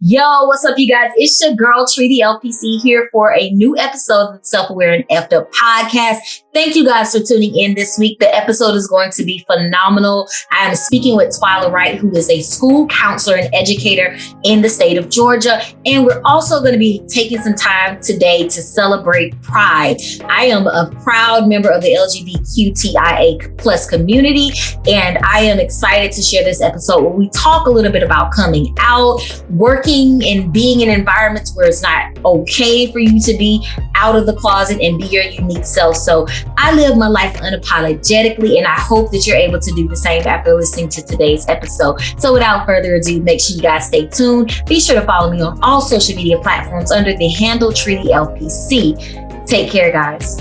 Yo, what's up, you guys? It's your girl, Treaty LPC, here for a new episode of the Self-Aware and Effed Up podcast. Thank you guys for tuning in this week. The episode is going to be phenomenal. I am speaking with Twyla Wright, who is a school counselor and educator in the state of Georgia. And we're also going to be taking some time today to celebrate Pride. I am a proud member of the LGBTQIA plus community, and I am excited to share this episode where we talk a little bit about coming out, working and being in environments where it's not okay for you to be out of the closet and be your unique self. So I live my life unapologetically, and I hope that you're able to do the same after listening to today's episode. So without further ado, make sure you guys stay tuned. Be sure to follow me on all social media platforms under the handle Treaty LPC. Take care, guys.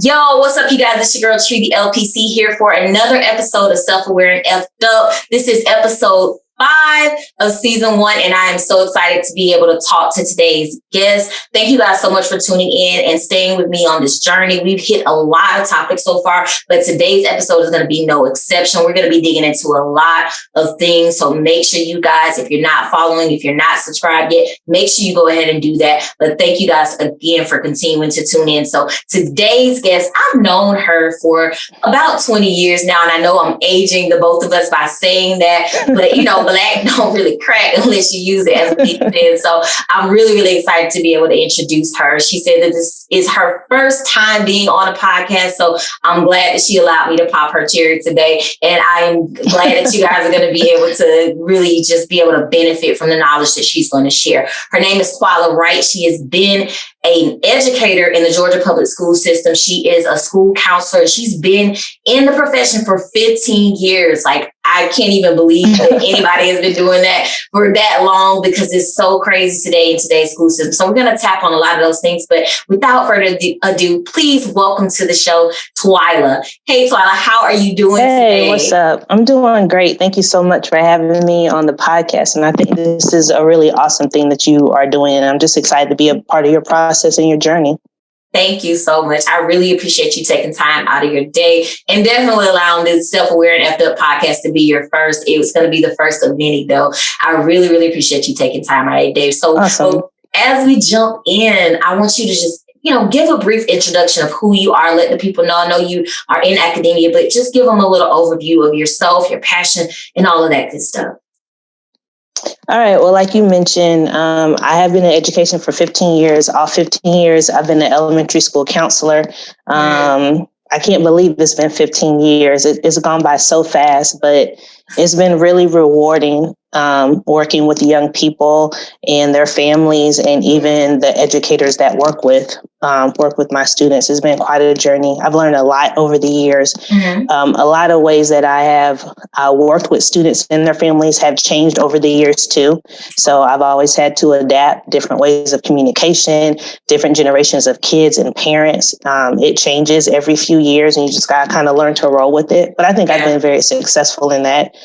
Yo, what's up, you guys? It's your girl, Treaty LPC, here for another episode of Self-Aware and Effed Up. This is episode 5 of season 1, and I am so excited to be able to talk to today's guest. Thank you guys so much for tuning in and staying with me on this journey. We've hit a lot of topics so far, but today's episode is going to be no exception. We're going to be digging into a lot of things, so make sure you guys, if you're not following, if you're not subscribed yet, make sure you go ahead and do that. But thank you guys again for continuing to tune in. So today's guest, I've known her for about 20 years now, and I know I'm aging the both of us by saying that, but black don't really crack unless you use it as a big. So I'm really, really excited to be able to introduce her. She said that this is her first time being on a podcast. So I'm glad that she allowed me to pop her cherry today. And I'm glad that you guys are going to be able to really just be able to benefit from the knowledge that she's going to share. Her name is Twyla Wright. She has been an educator in the Georgia public school system. She is a school counselor. She's been in the profession for 15 years. Like, I can't even believe that anybody has been doing that for that long, because it's so crazy today in today's school system. So we're going to tap on a lot of those things. But without further ado, please welcome to the show, Twyla. Hey, Twyla, how are you doing today? Hey, what's up? I'm doing great. Thank you so much for having me on the podcast. And I think this is a really awesome thing that you are doing. And I'm just excited to be a part of your process and your journey. Thank you so much. I really appreciate you taking time out of your day and definitely allowing this Self-Aware and Effed Up podcast to be your first. It was going to be the first of many, though. I really, really appreciate you taking time out of your day. So awesome. As we jump in, I want you to just give a brief introduction of who you are. Let the people know. I know you are in academia, but just give them a little overview of yourself, your passion, and all of that good stuff. All right. Well, like you mentioned, I have been in education for 15 years. All 15 years, I've been an elementary school counselor. I can't believe it's been 15 years. It's gone by so fast, but it's been really rewarding working with young people and their families, and even the educators that work with my students. It's been quite a journey. I've learned a lot over the years. A lot of ways that I have worked with students and their families have changed over the years too. So I've always had to adapt different ways of communication, different generations of kids and parents. It changes every few years, and you just got to kind of learn to roll with it. But I think I've been very successful in that.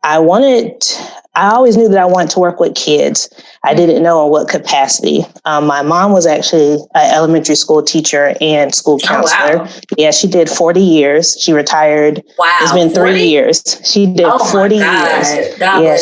I always knew that I wanted to work with kids. I didn't know in what capacity. My mom was actually an elementary school teacher and school counselor. Oh, wow. Yeah, she did 40 years. She retired. Wow. It's been 3 years. She did 40 years. Yeah,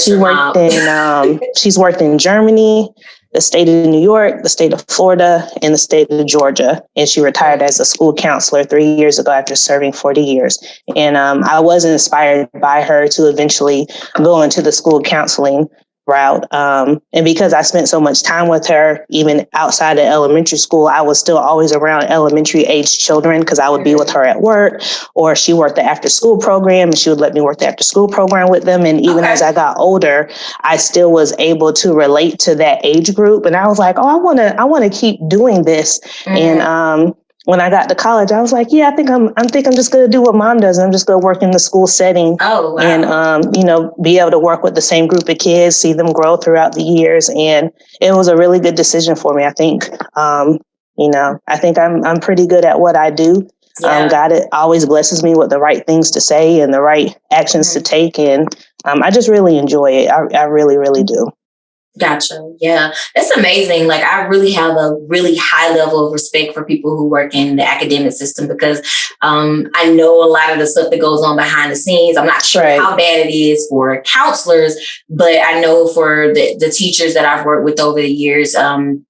she's worked in Germany, the state of New York, the state of Florida, and the state of Georgia. And she retired as a school counselor 3 years ago after serving 40 years. And I was inspired by her to eventually go into the school counseling route. And because I spent so much time with her, even outside of elementary school, I was still always around elementary age children because I would be with her at work, or she worked the after school program and she would let me work the after school program with them. And even as I got older, I still was able to relate to that age group. And I was like, I want to keep doing this. And when I got to college, I was like, I think I'm just going to do what mom does. I'm just going to work in the school setting and, be able to work with the same group of kids, see them grow throughout the years. And it was a really good decision for me. I think, I think I'm pretty good at what I do. Yeah. God always blesses me with the right things to say and the right actions to take. And I just really enjoy it. I really, really do. Gotcha. Yeah, that's amazing. Like, I really have a really high level of respect for people who work in the academic system because I know a lot of the stuff that goes on behind the scenes. I'm not sure how bad it is for counselors, but I know for the teachers that I've worked with over the years,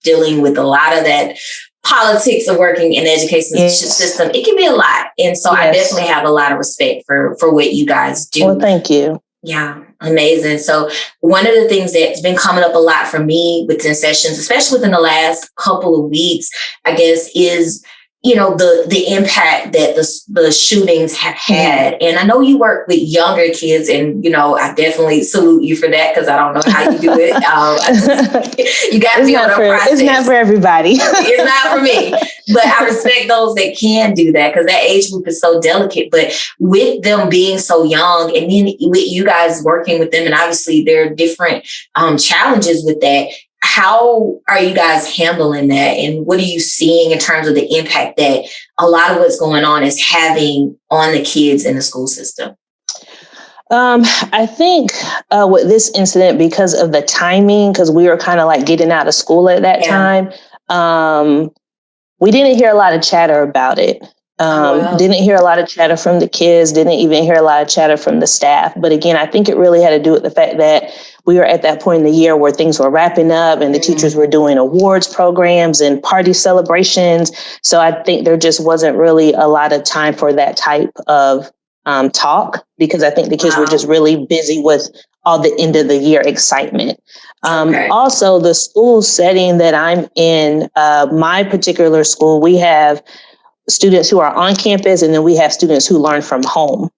dealing with a lot of that politics of working in the education system, it can be a lot. And so I definitely have a lot of respect for what you guys do. Well, thank you. Yeah, amazing. So one of the things that's been coming up a lot for me within sessions, especially within the last couple of weeks, I guess, is, you know, the impact that the shootings have had. And I know you work with younger kids, and, you know, I definitely salute you for that because I don't know how you do it. You got to be able to process. It's not for everybody. It's not for me. But I respect those that can do that because that age group is so delicate. But with them being so young, and then with you guys working with them, and obviously there are different challenges with that. How are you guys handling that? And what are you seeing in terms of the impact that a lot of what's going on is having on the kids in the school system? I think with this incident, because of the timing, because we were kind of like getting out of school at that time, we didn't hear a lot of chatter about it. Didn't hear a lot of chatter from the kids, didn't even hear a lot of chatter from the staff. But again, I think it really had to do with the fact that we were at that point in the year where things were wrapping up and the teachers were doing awards programs and party celebrations. So I think there just wasn't really a lot of time for that type of talk, because I think the kids were just really busy with all the end of the year excitement. Also, the school setting that I'm in, my particular school, we have students who are on campus, and then we have students who learn from home.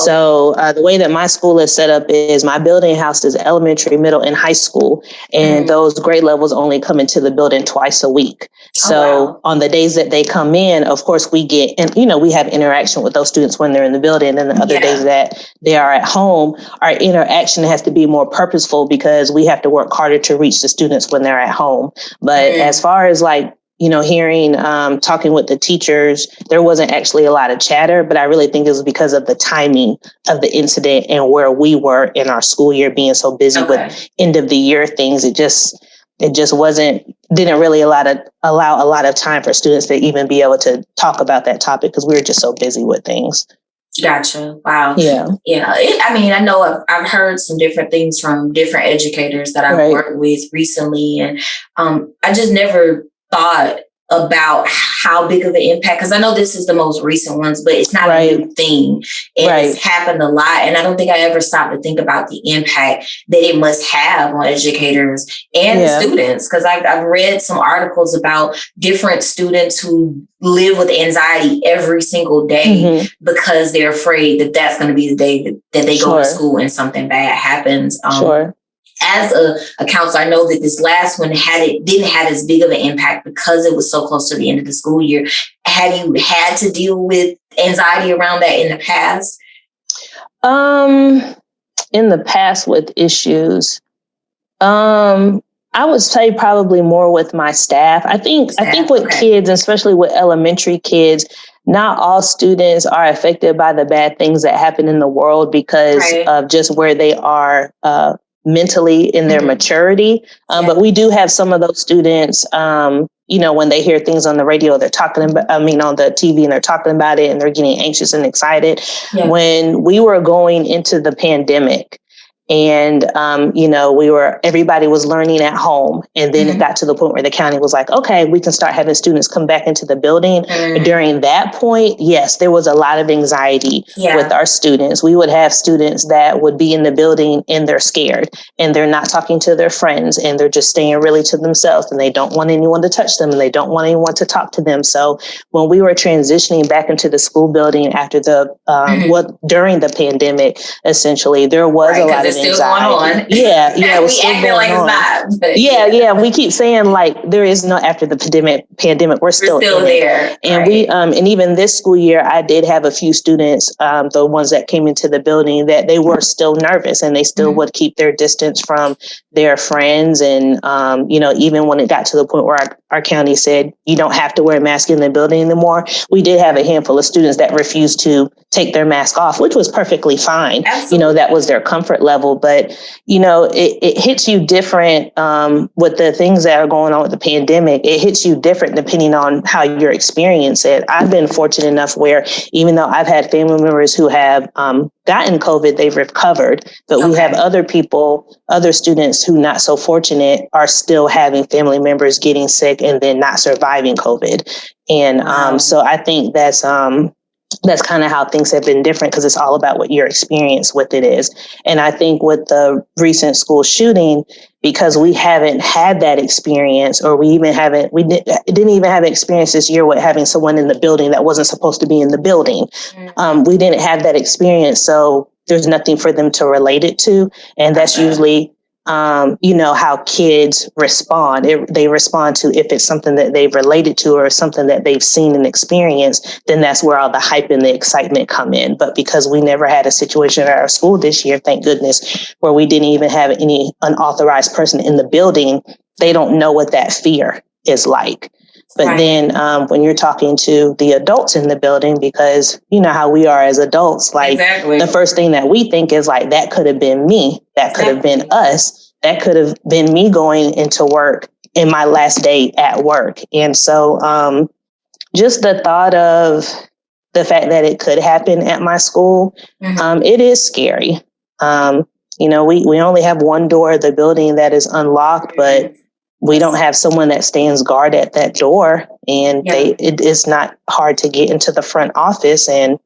So the way that my school is set up is my building houses elementary, middle, and high school. And those grade levels only come into the building twice a week. So on the days that they come in, of course, we get, and you know, we have interaction with those students when they're in the building. And the other days that they are at home, our interaction has to be more purposeful because we have to work harder to reach the students when they're at home. But as far as like, you know, hearing, talking with the teachers, there wasn't actually a lot of chatter, but I really think it was because of the timing of the incident and where we were in our school year being so busy with end of the year things. It just didn't really allow a lot of time for students to even be able to talk about that topic because we were just so busy with things. Gotcha. Wow. Yeah. I mean, I know I've heard some different things from different educators that I've worked with recently, and I just never thought about how big of an impact, because I know this is the most recent ones, but it's not a new thing. And it's happened a lot. And I don't think I ever stopped to think about the impact that it must have on educators and the students. Because I've read some articles about different students who live with anxiety every single day because they're afraid that that's going to be the day that they go to school and something bad happens. As a counselor, I know that this last one didn't have as big of an impact because it was so close to the end of the school year. Have you had to deal with anxiety around that in the past? In the past with issues, I would say probably more with my staff. I think with kids, especially with elementary kids, not all students are affected by the bad things that happen in the world because of just where they are mentally in their maturity. But we do have some of those students, you know, when they hear things on the radio, they're talking about, on the TV, and they're talking about it and they're getting anxious and excited. When we were going into the pandemic, and, you know, everybody was learning at home. And then it got to the point where the county was like, okay, we can start having students come back into the building. During that point, yes, there was a lot of anxiety with our students. We would have students that would be in the building and they're scared and they're not talking to their friends and they're just staying really to themselves and they don't want anyone to touch them and they don't want anyone to talk to them. So when we were transitioning back into the school building after during the pandemic, essentially, there was a lot of anxiety. Still going on. Yeah, it was still going like on. It's not. Yeah. We keep saying like there is no after the pandemic. We're still there, and we and even this school year, I did have a few students, the ones that came into the building, that they were still nervous and they still would keep their distance from their friends. And you know, even when it got to the point where our county said you don't have to wear a mask in the building anymore. We did have a handful of students that refused to take their mask off, which was perfectly fine. Absolutely. That was their comfort level. But, it hits you different with the things that are going on with the pandemic. It hits you different depending on how you're experiencing it. I've been fortunate enough where even though I've had family members who have gotten COVID, they've recovered. But we have other people, other students who not so fortunate are still having family members getting sick and then not surviving COVID. And so I think that's kind of how things have been different, because it's all about what your experience with it is. And I think with the recent school shooting, because we haven't had that experience, or we didn't even have an experience this year with having someone in the building that wasn't supposed to be in the building. We didn't have that experience. So there's nothing for them to relate it to. And that's usually how kids respond. They respond to, if it's something that they've related to or something that they've seen and experienced, then that's where all the hype and the excitement come in. But because we never had a situation at our school this year, thank goodness, where we didn't even have any unauthorized person in the building, they don't know what that fear is like. But then when you're talking to the adults in the building, because you know how we are as adults, like the first thing that we think is like, that could have been me. That could have been us. That could have been me going into work in my last day at work. And so just the thought of the fact that it could happen at my school, it is scary. We only have one door of the building that is unlocked, but we don't have someone that stands guard at that door, and it is not hard to get into the front office and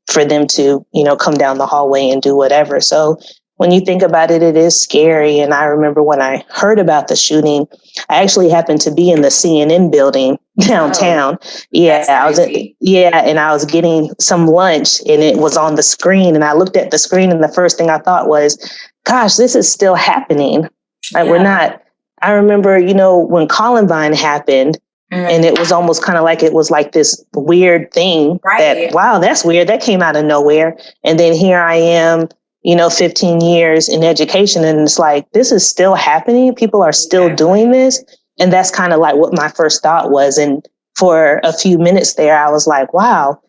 for them to, come down the hallway and do whatever. So when you think about it, it is scary. And I remember when I heard about the shooting, I actually happened to be in the CNN building downtown. And I was getting some lunch and it was on the screen, and I looked at the screen and the first thing I thought was, gosh, this is still happening. Like we're not. I remember, when Columbine happened, and it was almost kind of like it was like this weird thing that, wow, that's weird. That came out of nowhere. And then here I am, 15 years in education. And it's like, this is still happening. People are still doing this. And that's kind of like what my first thought was. And for a few minutes there, I was like, wow,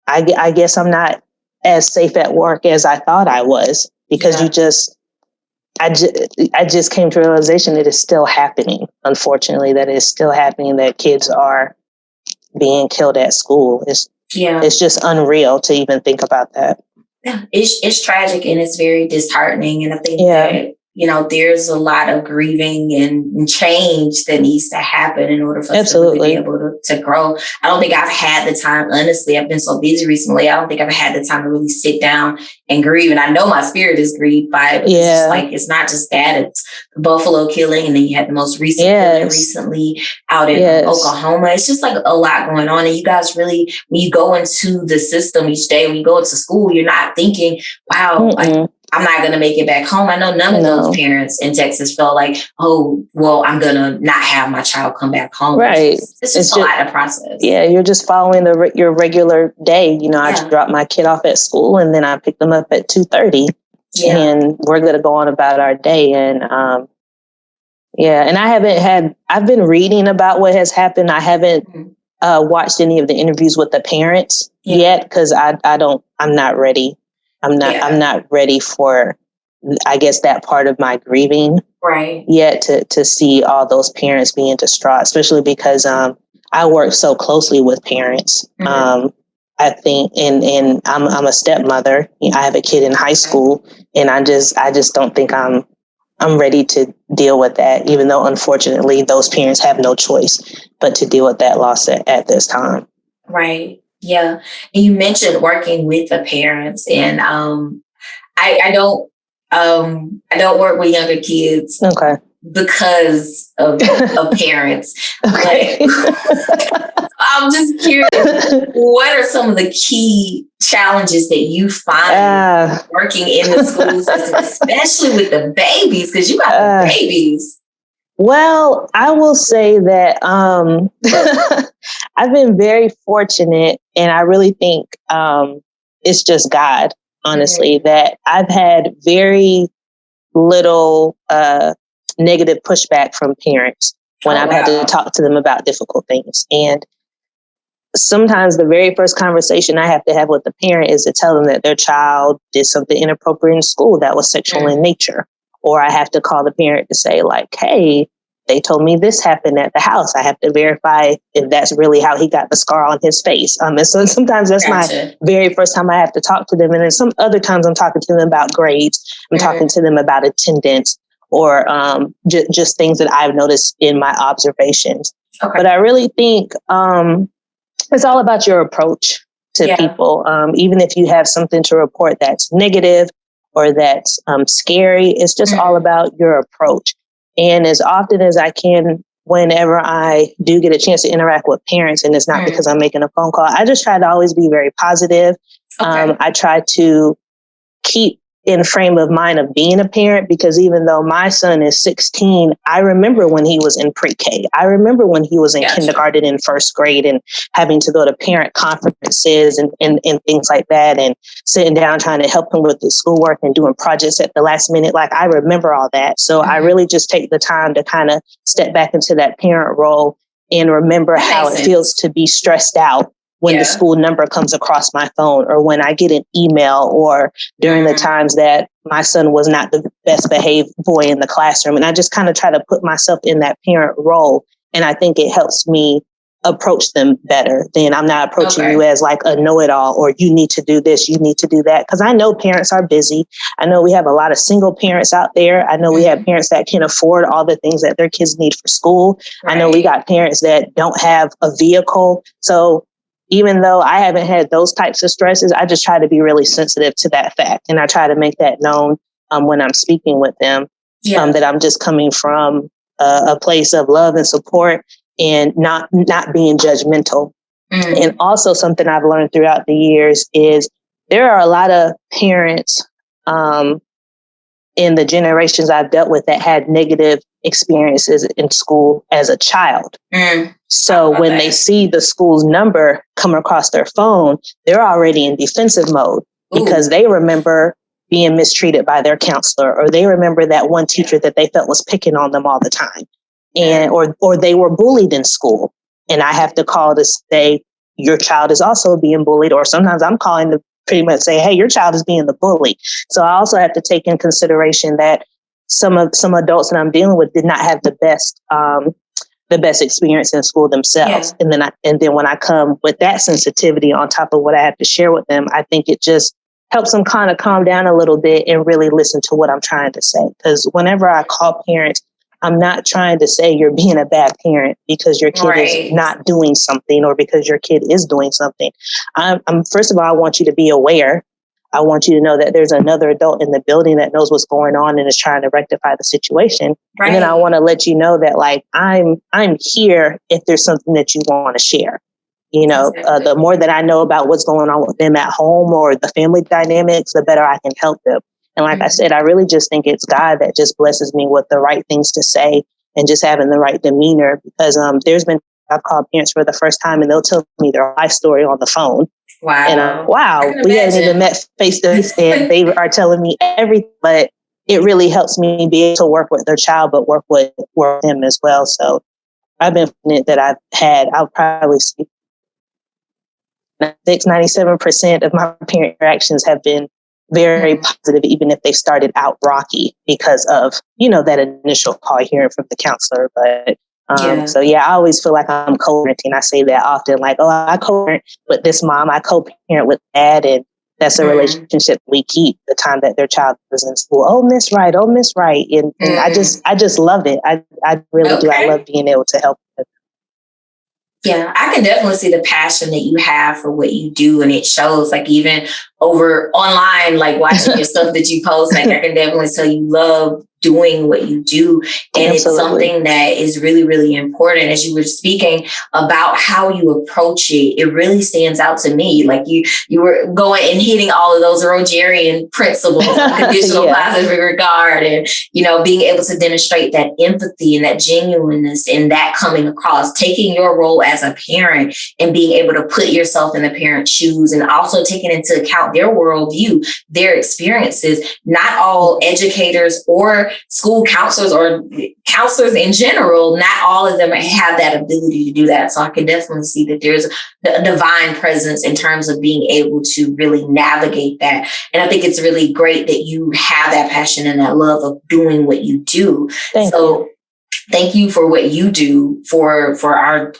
I guess I'm not as safe at work as I thought I was, because I just came to a realization that it's still happening. Unfortunately, that it's still happening, that kids are being killed at school. It's just unreal to even think about that. Yeah, it's tragic and it's very disheartening. And I think that, there's a lot of grieving and change that needs to happen in order for us to really be able to grow. I don't think I've had the time, honestly. I've been so busy recently. I don't think I've had the time to really sit down and grieve. And I know my spirit is grieved by it. It's just like, it's not just that. It's the Buffalo killing. And then you had the most recent killing recently out in Oklahoma. It's just like a lot going on. And you guys really, when you go into the system each day, when you go into school, you're not thinking, wow, like, I'm not going to make it back home. I know none of those parents in Texas felt like, oh, well, I'm going to not have my child come back home. Right. It's just a lot of process. Yeah, you're just following your regular day. I drop my kid off at school and then I pick them up at 2:30 and we're going to go on about our day. And and I've been reading about what has happened. I haven't watched any of the interviews with the parents yet, because I'm not ready. I'm not ready for, I guess, that part of my grieving yet to see all those parents being distraught, especially because I work so closely with parents. I think, and I'm a stepmother. I have a kid in high school, and I just don't think I'm ready to deal with that, even though unfortunately those parents have no choice but to deal with that loss at this time. Right. Yeah. And you mentioned working with the parents, and I don't work with younger kids because of parents. Okay. I'm just curious, what are some of the key challenges that you find working in the school system, especially with the babies, because you got babies? Well, I will say that I've been very fortunate, and I really think it's just God, honestly, that I've had very little negative pushback from parents. when I've had to talk to them about difficult things. And sometimes the very first conversation I have to have with the parent is to tell them that their child did something inappropriate in school that was sexual in nature. Or I have to call the parent to say, like, hey, they told me this happened at the house. I have to verify if that's really how he got the scar on his face. And so sometimes that's my very first time I have to talk to them. And then some other times I'm talking to them about grades. I'm talking to them about attendance or just things that I've noticed in my observations. But I really think it's all about your approach to people. Even if you have something to report that's negative or that's scary, it's just all about your approach. And as often as I can, whenever I do get a chance to interact with parents, and it's not because I'm making a phone call, I just try to always be very positive. I try to keep in frame of mind of being a parent, because even though my son is 16, I remember when he was in pre-K. I remember when he was in kindergarten and first grade and having to go to parent conferences and things like that, and sitting down trying to help him with his schoolwork and doing projects at the last minute. Like, I remember all that. So I really just take the time to kind of step back into that parent role and remember how it feels to be stressed out when the school number comes across my phone, or when I get an email, or during the times that my son was not the best behaved boy in the classroom. And I just kind of try to put myself in that parent role. And I think it helps me approach them better than I'm not approaching you as like a know-it-all, or you need to do this, you need to do that. Because I know parents are busy. I know we have a lot of single parents out there. I know we have parents that can afford all the things that their kids need for school. I know we got parents that don't have a vehicle. So even though I haven't had those types of stresses, I just try to be really sensitive to that fact. And I try to make that known when I'm speaking with them, that I'm just coming from a place of love and support and not being judgmental. And also something I've learned throughout the years is there are a lot of parents in the generations I've dealt with that had negative experiences in school as a child. So when they see the school's number come across their phone, they're already in defensive mode because they remember being mistreated by their counselor, or they remember that one teacher that they felt was picking on them all the time. And or they were bullied in school. And I have to call to say, your child is also being bullied. Or sometimes I'm calling to pretty much say, hey, your child is being the bully. So I also have to take in consideration that some adults that I'm dealing with did not have the best experience in school themselves. And then when I come with that sensitivity on top of what I have to share with them, I think it just helps them kind of calm down a little bit and really listen to what I'm trying to say. Because whenever I call parents, I'm not trying to say you're being a bad parent because your kid is not doing something, or because your kid is doing something. I'm first of all, I want you to be aware. I want you to know that there's another adult in the building that knows what's going on and is trying to rectify the situation. And then I want to let you know that, like, I'm here if there's something that you want to share. You know, the more that I know about what's going on with them at home or the family dynamics, the better I can help them. And like I said, I really just think it's God that just blesses me with the right things to say and just having the right demeanor, because there's been, I've called parents for the first time and they'll tell me their life story on the phone. Wow. And we haven't even met face to face and they are telling me everything, but it really helps me be able to work with their child, but work with them as well. So I've been fortunate that I'll probably say 97% of my parent interactions have been very positive, even if they started out rocky because of, that initial call hearing from the counselor. But so I always feel like I'm co-parenting. I say that often, like, I co-parent with this mom, I co-parent with dad, and that's a relationship we keep the time that their child is in school. Oh, Miss Wright, and I just love it. I really do. I love being able to help them. Yeah, I can definitely see the passion that you have for what you do. And it shows, like, even over online, like watching your stuff that you post, like, I can definitely tell you love doing what you do. And It's something that is really, really important. As you were speaking about how you approach it, it really stands out to me. Like you were going and hitting all of those Rogerian principles, conditional positive regard, and, being able to demonstrate that empathy and that genuineness and that coming across, taking your role as a parent and being able to put yourself in the parent's shoes, and also taking into account their worldview, their experiences. Not all educators or school counselors or counselors in general, not all of them have that ability to do that. So I can definitely see that there's a divine presence in terms of being able to really navigate that. And I think it's really great that you have that passion and that love of doing what you do. Thank you for what you do for our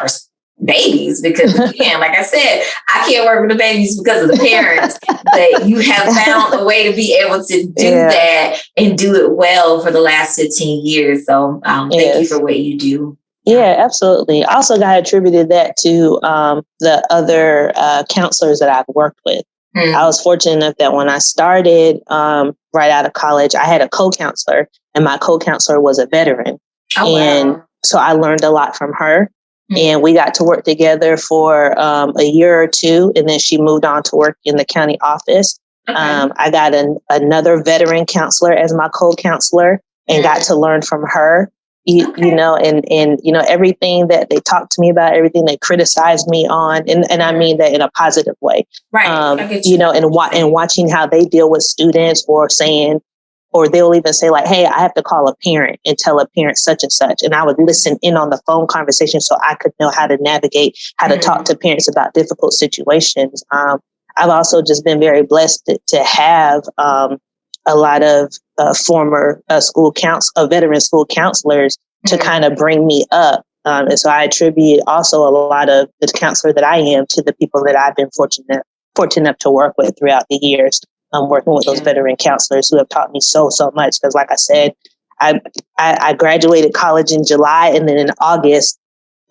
babies, because again, like I said, I can't work with the babies because of the parents, but you have found a way to be able to do that and do it well for the last 15 years. So thank you for what you do. Yeah, absolutely. I also got attributed that to the other counselors that I've worked with. I was fortunate enough that when I started right out of college, I had a co-counselor, and my co-counselor was a veteran. And so I learned a lot from her. And we got to work together for a year or two. And then she moved on to work in the county office. I got another veteran counselor as my co-counselor and got to learn from her, you know, and, you know, everything that they talked to me about, everything they criticized me on. And I mean that in a positive way, you know, and watching how they deal with students, or saying, or they'll even say like, hey, I have to call a parent and tell a parent such and such. And I would listen in on the phone conversation so I could know how to navigate, how to talk to parents about difficult situations. I've also just been very blessed to have a lot of former veteran school counselors to kind of bring me up. And so I attribute also a lot of the counselor that I am to the people that I've been fortunate enough to work with throughout the years. I'm working with those veteran counselors who have taught me so much. Because like I said, I graduated college in July, and then in August,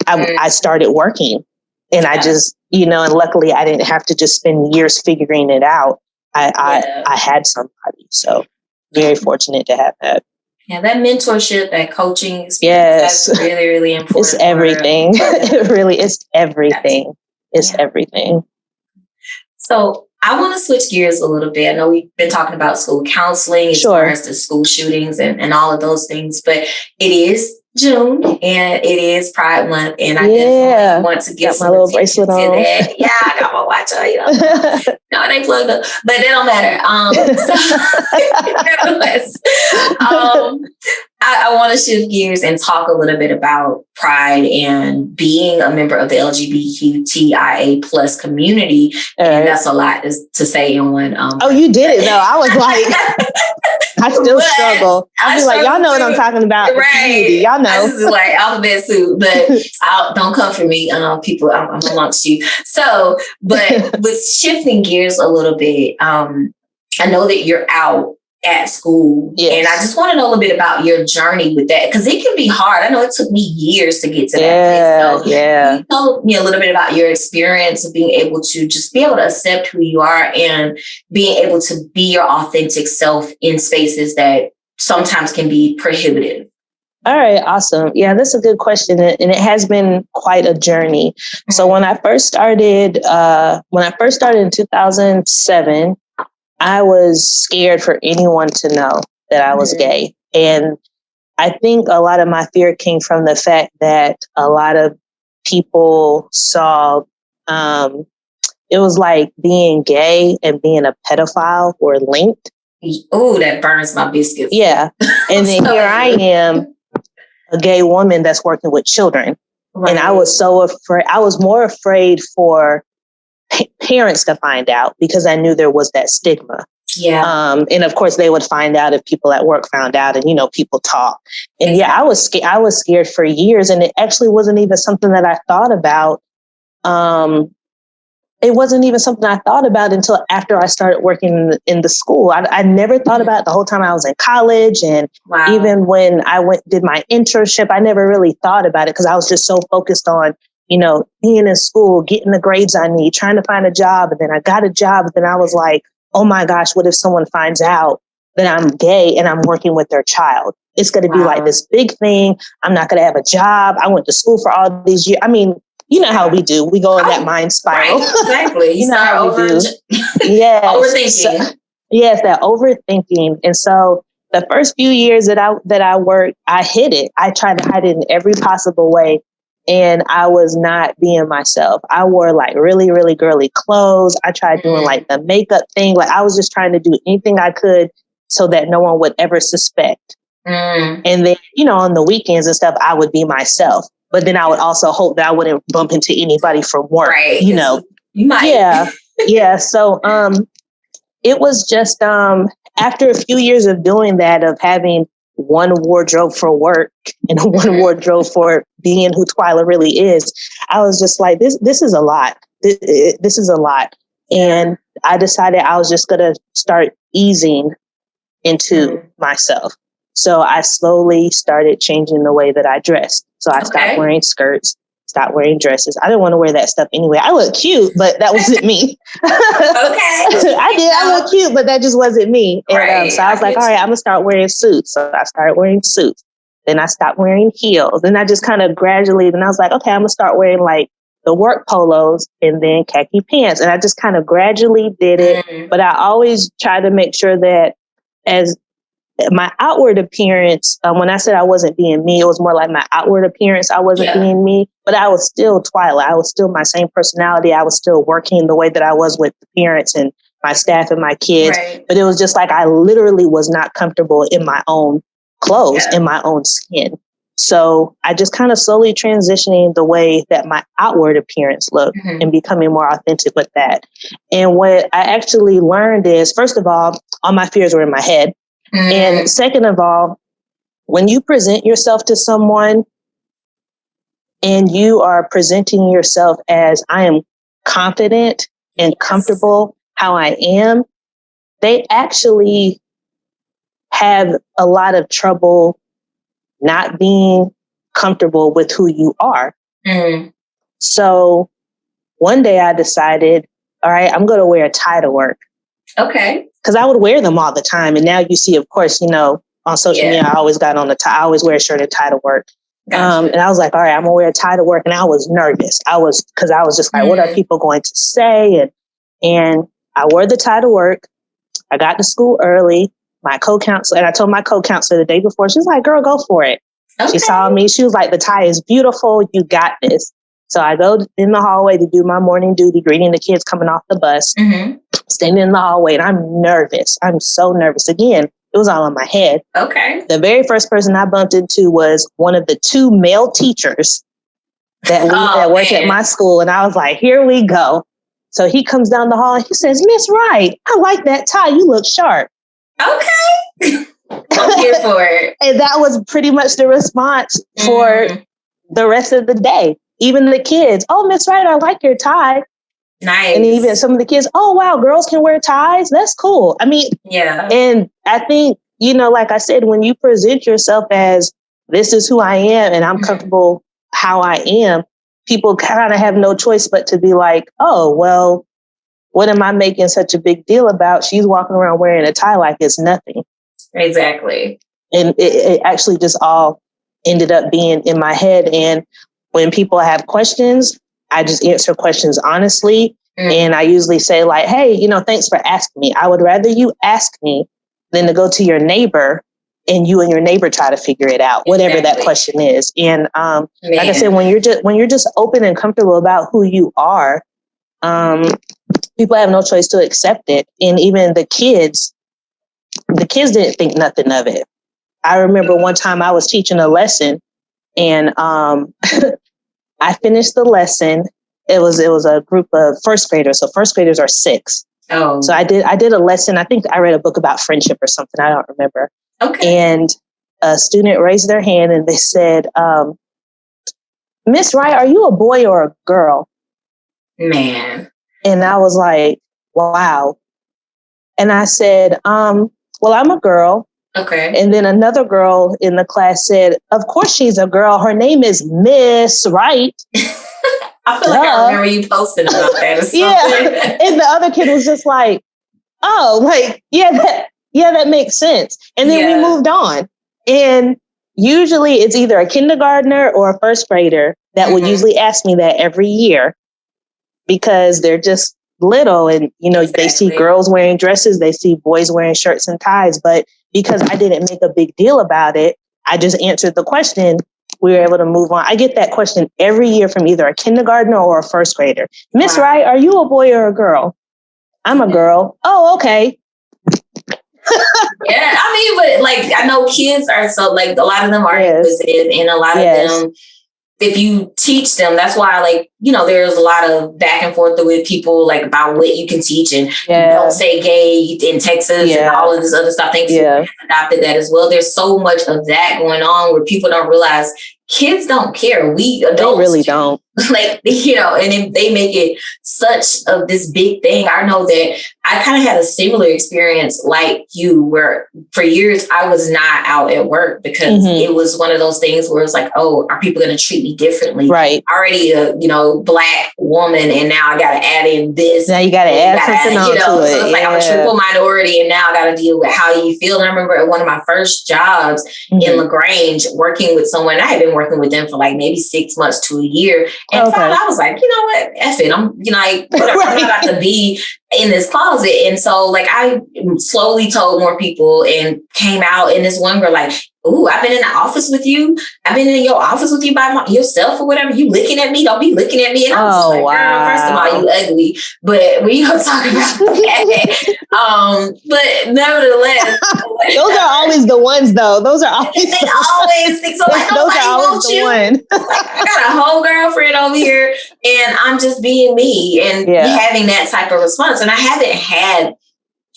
I started working. And I just, you know, and luckily I didn't have to just spend years figuring it out. I had somebody. So very fortunate to have that. Yeah, that mentorship, that coaching experience, that's really, really important. It's everything. It really is everything. It's everything. So I want to switch gears a little bit. I know we've been talking about school counseling as far as the school shootings and all of those things, but it is June and it is Pride Month, and I definitely want to get my little bracelet on. That. Yeah, I got my watch on. You know, no, they plugged up, but they don't matter. Nevertheless, I want to shift gears and talk a little bit about Pride and being a member of the LGBTQIA plus community. And that's a lot to say in one. Oh, you did it though. I was like, I still struggle. I'll be like, y'all know what I'm talking about. Right. Y'all know. This is like alphabet soup, but don't come for me, people. I'm amongst you. So, but with shifting gears a little bit, I know that you're out at school. Yes. And I just want to know a little bit about your journey with that, because it can be hard. I know it took me years to get to that place. So can you tell me a little bit about your experience of being able to just be able to accept who you are and being able to be your authentic self in spaces that sometimes can be prohibitive? All right. Awesome. Yeah, that's a good question. And it has been quite a journey. Mm-hmm. So when I first started in 2007, I was scared for anyone to know that I was gay. And I think a lot of my fear came from the fact that a lot of people saw, it was like being gay and being a pedophile were linked. Oh, that burns my biscuits. Yeah. And then here I am, a gay woman that's working with children. Right. And I was so afraid. I was more afraid for parents to find out because I knew there was that stigma. Yeah. And of course they would find out if people at work found out, and, you know, people talk. And I was scared for years, and it actually wasn't even something that I thought about. It wasn't even something I thought about until after I started working in the school. I never thought about it the whole time I was in college. And even when I did my internship, I never really thought about it because I was just so focused on, you know, being in school, getting the grades I need, trying to find a job. And then I got a job. And then I was like, oh my gosh, what if someone finds out that I'm gay and I'm working with their child? It's going to be like this big thing. I'm not going to have a job. I went to school for all these years. I mean, you know how we do. We go in that mind spiral. Right, exactly. You know how we do. Yes. Overthinking. Yes, that overthinking. And so the first few years that I worked, I hid it. I tried to hide it in every possible way. And I was not being myself. I wore like really, really girly clothes. I tried doing like the makeup thing. Like I was just trying to do anything I could so that no one would ever suspect And then, on the weekends and stuff, I would be myself. But then I would also hope that I wouldn't bump into anybody from work, right. You might. Yeah. Yeah. So it was just after a few years of doing that, of having one wardrobe for work and one wardrobe for being who Twyla really is, I was just like, this is a lot. This is a lot. And I decided I was just going to start easing into myself. So I slowly started changing the way that I dressed. So I stopped wearing skirts, stopped wearing dresses. I didn't want to wear that stuff anyway. I look cute, but that wasn't me. I look cute, but that just wasn't me. And so I was like, all right, I'm going to start wearing suits. So I started wearing suits. Then I stopped wearing heels. Then I just kind of gradually, then I was like, okay, I'm going to start wearing like the work polos and then khaki pants. And I just kind of gradually did it. But I always try to make sure that as my outward appearance, when I said I wasn't being me, it was more like my outward appearance. I wasn't being me, but I was still Twyla. I was still my same personality. I was still working the way that I was with the parents and my staff and my kids. Right. But it was just like I literally was not comfortable in my own clothes, in my own skin. So I just kind of slowly transitioning the way that my outward appearance looked and becoming more authentic with that. And what I actually learned is, first of all my fears were in my head. And second of all, when you present yourself to someone and you are presenting yourself as I am confident and comfortable how I am, they actually have a lot of trouble not being comfortable with who you are. So one day I decided, all right, I'm going to wear a tie to work. Okay. Because I would wear them all the time. And now you see, of course, on social media, I always got on the tie. I always wear a shirt and tie to work. Gotcha. And I was like, all right, I'm going to wear a tie to work. And I was nervous. Because I was just like, what are people going to say? And I wore the tie to work. I got to school early. My co-counselor, and I told my co-counselor the day before, she's like, girl, go for it. Okay. She saw me. She was like, the tie is beautiful. You got this. So I go in the hallway to do my morning duty, greeting the kids coming off the bus, standing in the hallway, and I'm nervous. I'm so nervous. Again, it was all in my head. Okay. The very first person I bumped into was one of the two male teachers that worked at my school. And I was like, here we go. So he comes down the hall and he says, Miss Wright, I like that tie. You look sharp. Okay. I'm here for it. And that was pretty much the response for the rest of the day. Even the kids, oh, Miss Wright, I like your tie. Nice. And even some of the kids, oh, wow, girls can wear ties. That's cool. I mean, and I think, like I said, when you present yourself as this is who I am and I'm comfortable how I am, people kind of have no choice but to be like, oh, well, what am I making such a big deal about? She's walking around wearing a tie like it's nothing. Exactly. And it actually just all ended up being in my head. And when people have questions, I just answer questions honestly. And I usually say like, hey, thanks for asking me. I would rather you ask me than to go to your neighbor and you and your neighbor try to figure it out, whatever that question is. And like I said, when you're just open and comfortable about who you are, people have no choice to accept it. And even the kids didn't think nothing of it. I remember one time I was teaching a lesson and I finished the lesson. It was a group of first graders. So first graders are 6. Oh. So I did a lesson. I think I read a book about friendship or something. I don't remember. Okay. And a student raised their hand and they said, Miss Wright, are you a boy or a girl? Man. And I was like, wow. And I said, well, I'm a girl. Okay. And then another girl in the class said, of course she's a girl. Her name is Miss Wright. I feel like I remember you posting about that or something. Yeah. And the other kid was just like, oh, like, that makes sense. And then we moved on. And usually it's either a kindergartner or a first grader that would usually ask me that every year because they're just little and, they see girls wearing dresses, they see boys wearing shirts and ties. But because I didn't make a big deal about it, I just answered the question. We were able to move on. I get that question every year from either a kindergartner or a first grader. Miss Wright, are you a boy or a girl? I'm a girl. Oh, okay. Yeah, I mean, but like I know kids are so like a lot of them are inquisitive, and a lot of them, if you teach them, that's why, like, you know, there's a lot of back and forth with people like about what you can teach, and don't say gay in Texas and all of this other stuff. Thanks for adopted that as well. There's so much of that going on where people don't realize kids don't care. We adults really don't. Like, you know, and they make it such of this big thing. I know that I kind of had a similar experience like you, where for years I was not out at work because it was one of those things where it's like, oh, are people going to treat me differently? Right. Already a, you know, Black woman, and now I got to add in this. Now you got to add something on to it. So it's like I'm a triple minority, and now I got to deal with how you feel. And I remember at one of my first jobs in LaGrange, working with someone, I had been working with them for like maybe 6 months to a year. And I was like, you know what? F it. I'm, you know, I'm not about to be in this closet. And so like I slowly told more people and came out, and this one girl like, ooh, I've been in the office with you. I've been in your office with you by yourself or whatever. You looking at me? Don't be looking at me. And I was like, girl, first of all, you ugly. But we gonna talk about that. But nevertheless, those are always the ones, though. Those are always they always think so. Like, those are always the one. Like, I got a whole girlfriend over here, and I'm just being me and having that type of response. And I haven't had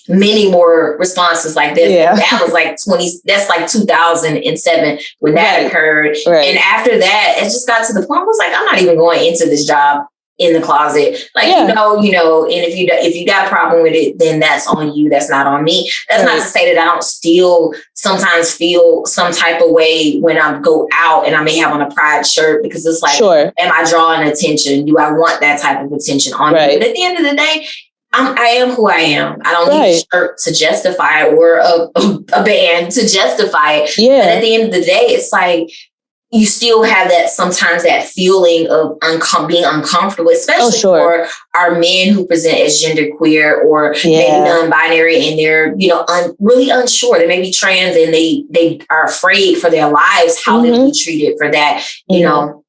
many more responses like this. Yeah. That was like that's like 2007 when that occurred. Right. And after that, it just got to the point where I was like, I'm not even going into this job in the closet. Like, you know, and if you got a problem with it, then that's on you. That's not on me. That's not to say that I don't still sometimes feel some type of way when I go out and I may have on a pride shirt, because it's like, am I drawing attention? Do I want that type of attention on me? But at the end of the day, I am who I am. I don't need a shirt to justify it, or a band to justify it. Yeah. But at the end of the day, it's like you still have that sometimes that feeling of being uncomfortable, especially for our men who present as genderqueer or maybe non-binary, and they're, you know, really unsure. They may be trans and they are afraid for their lives, how they'll be treated for that, you know.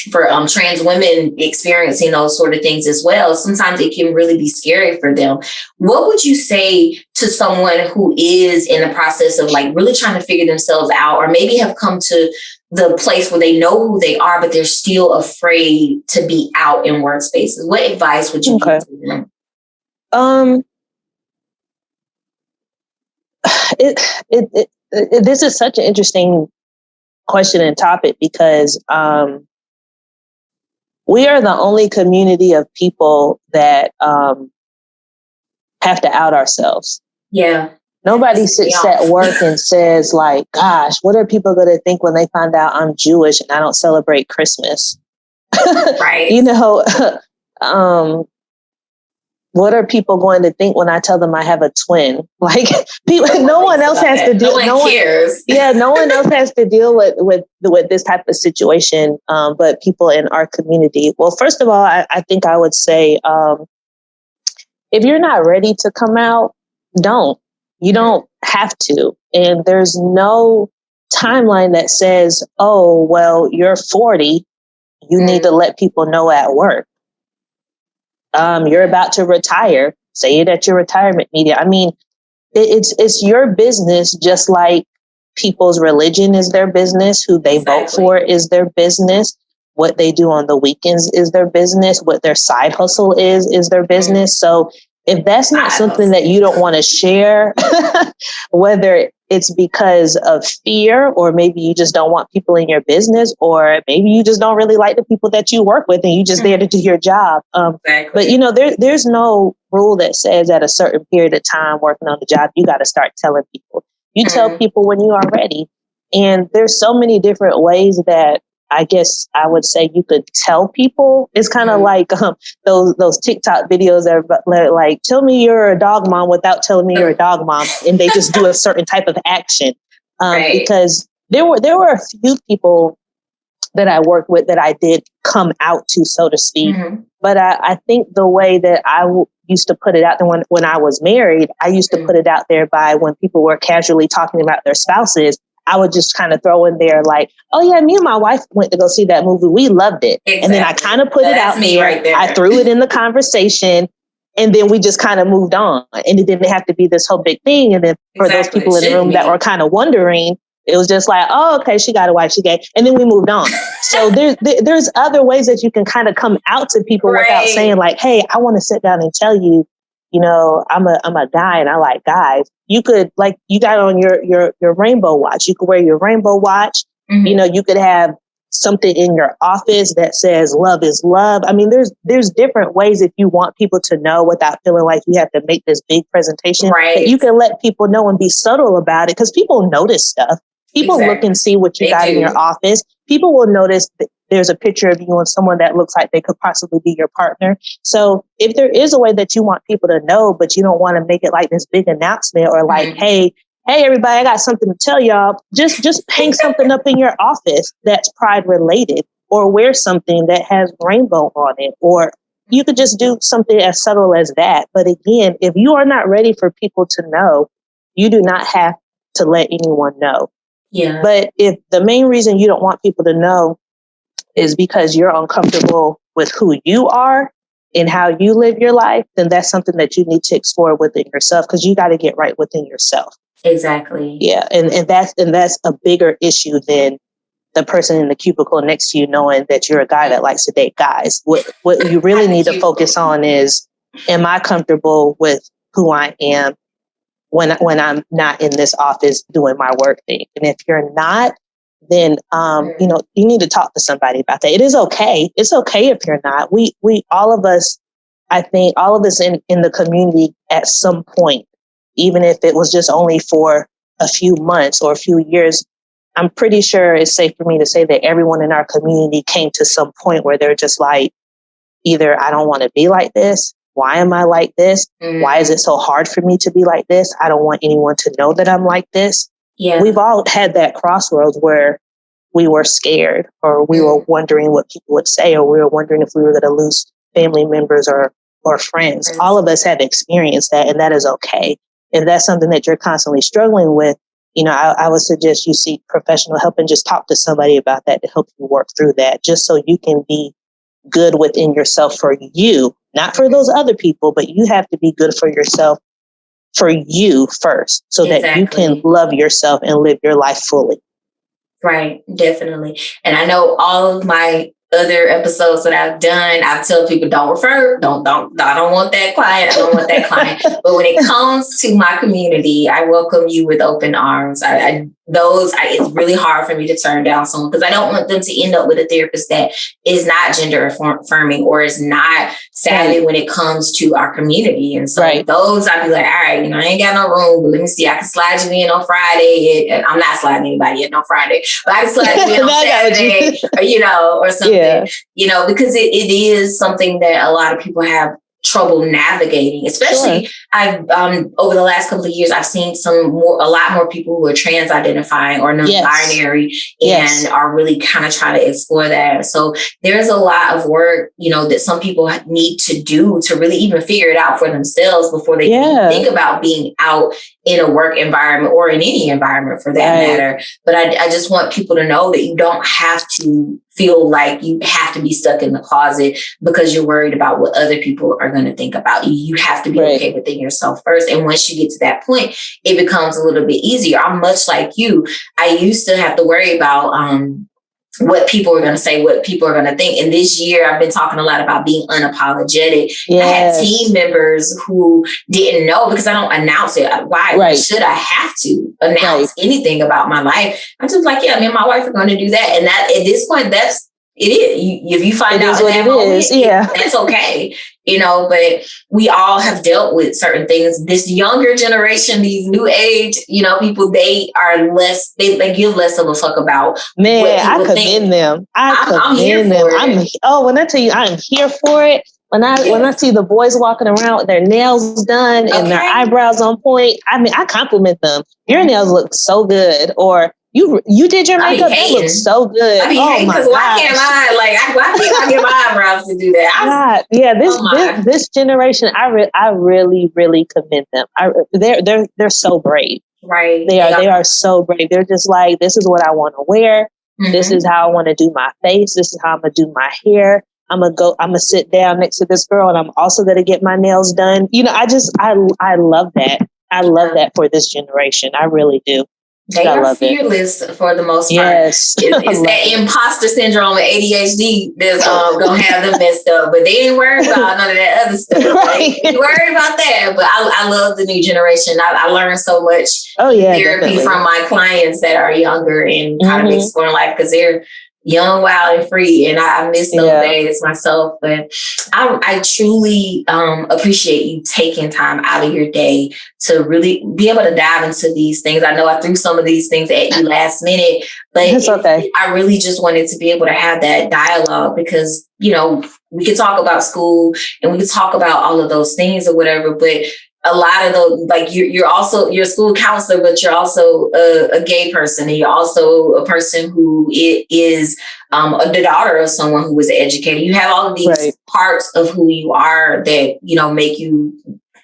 For trans women experiencing those sort of things as well, sometimes it can really be scary for them. What would you say to someone who is in the process of like really trying to figure themselves out, or maybe have come to the place where they know who they are, but they're still afraid to be out in workspaces? What advice would you give to them? This is such an interesting question and topic, because we are the only community of people that have to out ourselves. Yeah. Nobody sits at work and says like, gosh, what are people going to think when they find out I'm Jewish and I don't celebrate Christmas? Right. You know, what are people going to think when I tell them I have a twin? Like, no one else has to deal. No one cares. No one else has to deal with this type of situation, but people in our community. Well, first of all, I think I would say, if you're not ready to come out, don't. You don't have to. And there's no timeline that says, oh, well, you're 40. You need to let people know at work. You're about to retire. Say it at your retirement meeting. I mean, it's your business, just like people's religion is their business. Who they vote for is their business. What they do on the weekends is their business. What their side hustle is their business. So if that's not something that you don't want to share, whether it's because of fear, or maybe you just don't want people in your business, or maybe you just don't really like the people that you work with and you just there to do your job. But, you know, there's no rule that says at a certain period of time working on the job, you got to start telling people. You tell people when you are ready. And there's so many different ways that I guess I would say you could tell people. It's kind of like those TikTok videos that are like, tell me you're a dog mom without telling me you're a dog mom. And they just do a certain type of action. Because there were a few people that I worked with that I did come out to, so to speak. But I think the way that I used to put it out there when I was married, I used to put it out there by when people were casually talking about their spouses. I would just kind of throw in there like, oh yeah, me and my wife went to go see that movie. We loved it. Exactly. And then I kind of put it out there. Right there. I threw it in the conversation. And then we just kind of moved on, and it didn't have to be this whole big thing. And then for those people in the room that were kind of wondering, it was just like, oh, okay, she got a wife, she gay. And then we moved on. So there's other ways that you can kind of come out to people without saying like, hey, I want to sit down and tell you, I'm a guy and I like guys. You could, like, you got on your rainbow watch. You could wear your rainbow watch. Mm-hmm. You could have something in your office that says love is love. I mean, there's different ways if you want people to know without feeling like you have to make this big presentation. Right. That you can let people know and be subtle about it, because people notice stuff. People look and see what you got in your office. People will notice that there's a picture of you and someone that looks like they could possibly be your partner. So if there is a way that you want people to know, but you don't want to make it like this big announcement or like, hey, everybody, I got something to tell y'all. Just hang something up in your office that's pride related, or wear something that has rainbow on it, or you could just do something as subtle as that. But again, if you are not ready for people to know, you do not have to let anyone know. Yeah. But if the main reason you don't want people to know is because you're uncomfortable with who you are and how you live your life, then that's something that you need to explore within yourself, because you got to get right within yourself. Exactly. Yeah. And that's a bigger issue than the person in the cubicle next to you knowing that you're a guy that likes to date guys. What you really need to focus on is, am I comfortable with who I am when I'm not in this office doing my work thing? And if you're not, then you need to talk to somebody about that. It is okay. It's okay if you're not. We all of us, I think all of us in the community at some point, even if it was just only for a few months or a few years, I'm pretty sure it's safe for me to say that everyone in our community came to some point where they're just like, either I don't want to be like this. Why am I like this? Why is it so hard for me to be like this? I don't want anyone to know that I'm like this. Yeah. We've all had that crossroads where we were scared, or we were wondering what people would say, or we were wondering if we were going to lose family members or friends. All of us have experienced that, and that is okay. If that's something that you're constantly struggling with, I would suggest you seek professional help and just talk to somebody about that to help you work through that, just so you can be good within yourself for you, not for those other people, but you have to be good for yourself, for you first, so that you can love yourself and live your life fully. Right, definitely. And I know all of my other episodes that I've done, I tell people don't refer, I don't want that client, I don't want that client. But when it comes to my community, I welcome you with open arms. It's really hard for me to turn down someone, because I don't want them to end up with a therapist that is not gender affirming or is not savvy when it comes to our community. And so those, I'd be like, all right, I ain't got no room, but let me see, I can slide you in on Friday. I'm not sliding anybody in on Friday, but I can slide you in on Saturday, or something, because it is something that a lot of people have trouble navigating, especially I've over the last couple of years, I've seen a lot more people who are trans identifying or non-binary and are really kind of trying to explore that. So there's a lot of work, that some people need to do to really even figure it out for themselves before they think about being out in a work environment or in any environment for that matter. But I just want people to know that you don't have to feel like you have to be stuck in the closet because you're worried about what other people are going to think about you. You have to be okay within yourself first. And once you get to that point, it becomes a little bit easier. I'm much like you. I used to have to worry about what people are going to say, what people are going to think. And this year, I've been talking a lot about being unapologetic. Yes. I had team members who didn't know, because I don't announce it. Why should I have to announce anything about my life? I'm just like, me and my wife are going to do that. And that at this point, that's it is. If you find out in that moment, that's okay. But we all have dealt with certain things. This younger generation, these new age, people, they are less, they give less of a fuck about. Man, I commend them. I'm here for it. When I tell you, I'm here for it. When I see the boys walking around with their nails done and their eyebrows on point, I compliment them. Your nails look so good. Or you did your makeup. That looks so good. Because why can't I get my eyebrows to do that? This generation, I really, really commend them. They're so brave. Right. They are so brave. They're just like, this is what I want to wear. Mm-hmm. This is how I want to do my face. This is how I'm gonna do my hair. I'm gonna sit down next to this girl and I'm also gonna get my nails done. I love that. I love that for this generation. I really do. They are fearless for the most part. Yes. It's that imposter syndrome and ADHD that's gonna have them messed up, but they ain't worried about none of that other stuff. Right. They worried about that, but I love the new generation. I learned so much therapy definitely. From my clients that are younger and kind of exploring life because they're young, wild, and free. And I miss those days myself. But I truly appreciate you taking time out of your day to really be able to dive into these things. I know I threw some of these things at you last minute, but I really just wanted to be able to have that dialogue because, you know, we can talk about school and we can talk about all of those things or whatever, but a lot of those, like you're a school counselor, but you're also a gay person, and you're also a person who is the daughter of someone who was educated. You have all of these parts of who you are that, you know, make you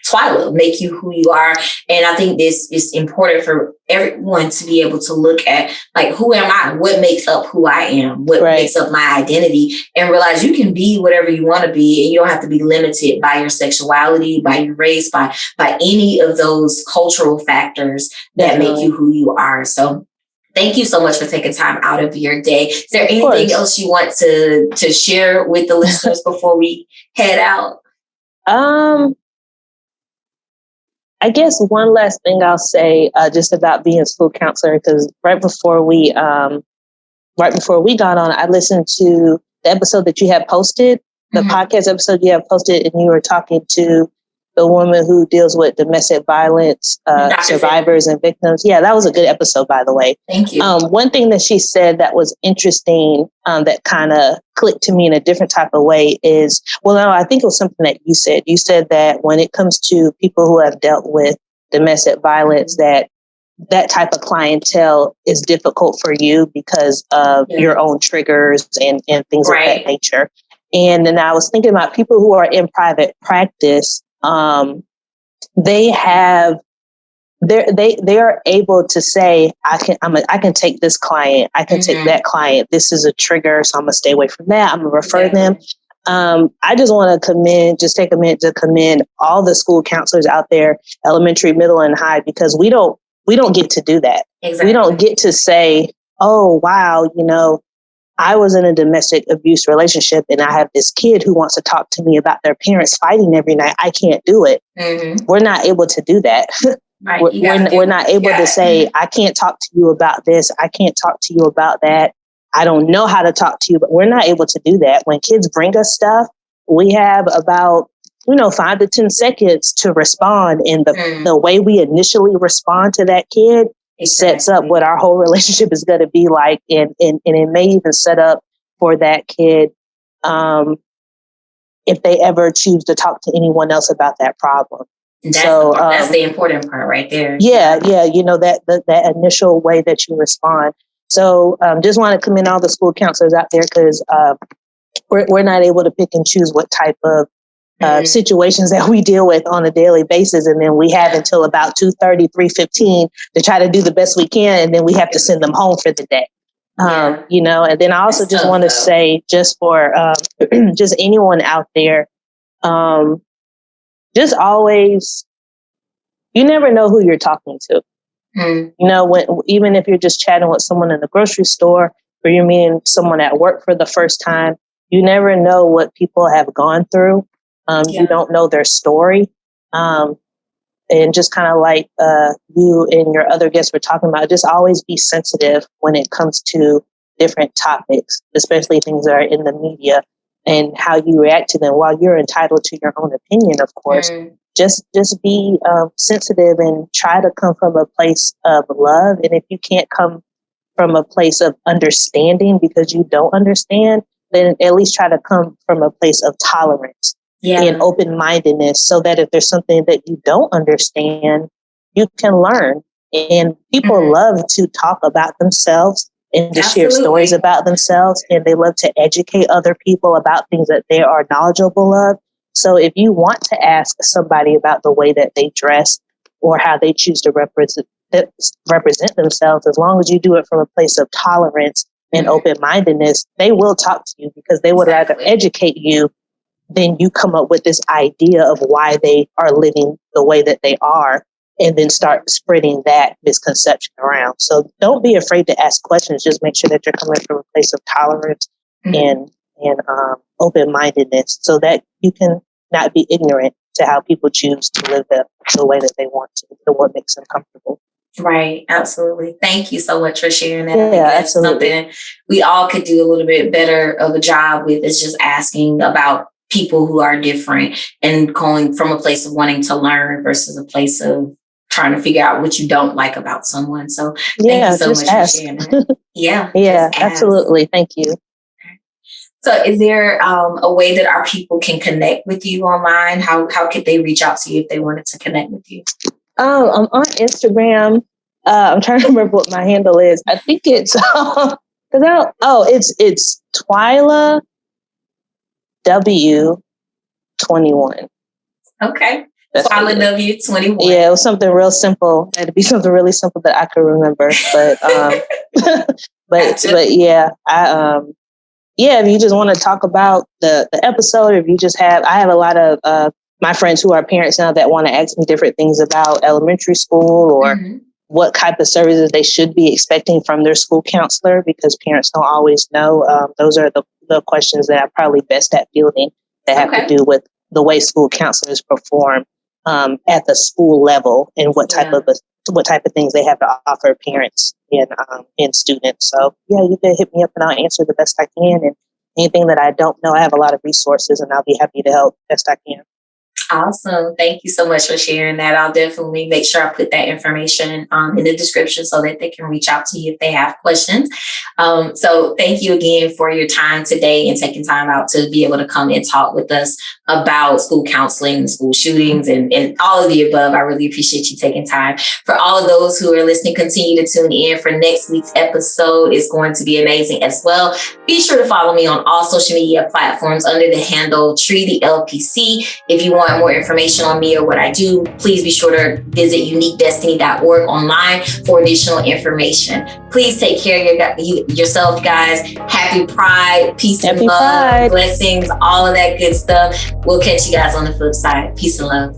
Twyla, make you who you are. And I think this is important for everyone to be able to look at, like, who am I? What makes up who I am? What makes up my identity? And realize you can be whatever you want to be. And you don't have to be limited by your sexuality, by your race, by any of those cultural factors that make you who you are. So thank you so much for taking time out of your day. Is there anything else you want to share with the listeners before we head out? I guess one last thing I'll say just about being a school counselor, because right before we got on, I listened to the episode that you had posted, the podcast episode you have posted, and you were talking to the woman who deals with domestic violence survivors and victims. Yeah, that was a good episode, by the way. Thank you. One thing that she said that was interesting that kind of clicked to me in a different type of way is, I think it was something that you said. You said that when it comes to people who have dealt with domestic violence, that type of clientele is difficult for you because of your own triggers and things of that nature. And then I was thinking about people who are in private practice. They are able to say, I can take this client, I can take that client. This is a trigger, so I'm gonna stay away from that. I'm gonna refer them. I just want to take a minute to commend all the school counselors out there, elementary, middle, and high, because we don't get to do that. Exactly. We don't get to say, oh wow, I was in a domestic abuse relationship and I have this kid who wants to talk to me about their parents fighting every night. I can't do it. We're not able to do that. Right. We're not able to say, I can't talk to you about this. I can't talk to you about that. I don't know how to talk to you, but we're not able to do that. When kids bring us stuff, we have about 5 to 10 seconds to respond. And the way we initially respond to that kid sets up what our whole relationship is going to be like. And it may even set up for that kid if they ever choose to talk to anyone else about that problem. That's the important part right there. Yeah. That initial way that you respond. So just want to commend all the school counselors out there, because we're not able to pick and choose what type of situations that we deal with on a daily basis. And then we have until about 2:30, 3:15 to try to do the best we can. And then we have to send them home for the day. And then I also just want to say, just for just anyone out there, just always, you never know who you're talking to. Even if you're just chatting with someone in the grocery store, or you're meeting someone at work for the first time, you never know what people have gone through. You don't know their story. And just kind of like you and your other guests were talking about, just always be sensitive when it comes to different topics, especially things that are in the media, and how you react to them. While you're entitled to your own opinion, of course, just be sensitive and try to come from a place of love. And if you can't come from a place of understanding because you don't understand, then at least try to come from a place of tolerance and open-mindedness, so that if there's something that you don't understand, you can learn. And people love to talk about themselves and to share stories about themselves, and they love to educate other people about things that they are knowledgeable of. So if you want to ask somebody about the way that they dress or how they choose to represent themselves, as long as you do it from a place of tolerance and open-mindedness, they will talk to you because they would rather educate you than you come up with this idea of why they are living the way that they are and then start spreading that misconception around. So don't be afraid to ask questions. Just make sure that you're coming from a place of tolerance and open-mindedness so that you can not be ignorant to how people choose to live the way that they want to, and what makes them comfortable. Right. Absolutely. Thank you so much for sharing that. Yeah, I think that's absolutely. something we all could do a little bit better of a job with, is just asking about people who are different and going from a place of wanting to learn versus a place of trying to figure out what you don't like about someone. So thank you so much for sharing that. Yeah. Yeah, absolutely. Thank you. So is there a way that our people can connect with you online? How could they reach out to you if they wanted to connect with you? I'm on Instagram. I'm trying to remember what my handle is. I think it's it's Twyla W21. Okay. Twyla W21. Yeah, it was something real simple. It had to be something really simple that I could remember. But but yeah, if you just want to talk about the episode, if you just I have a lot of my friends who are parents now that want to ask me different things about elementary school or what type of services they should be expecting from their school counselor, because parents don't always know. Those are the questions that I'm probably best at fielding that have to do with the way school counselors perform at the school level and what type of things they have to offer parents and students. So yeah, you can hit me up and I'll answer the best I can. And anything that I don't know, I have a lot of resources and I'll be happy to help best I can. Awesome. Thank you so much for sharing that. I'll definitely make sure I put that information in the description so that they can reach out to you if they have questions. So thank you again for your time today and taking time out to be able to come and talk with us about school counseling, school shootings, and all of the above. I really appreciate you taking time. For all of those who are listening, continue to tune in for next week's episode. It's going to be amazing as well. Be sure to follow me on all social media platforms under the handle TreeTheLPC. If you want more information on me or what I do, please be sure to visit uniquedestiny.org online for additional information. Please take care of yourself, guys. Happy Pride, peace and love, blessings, all of that good stuff. We'll catch you guys on the flip side. Peace and love.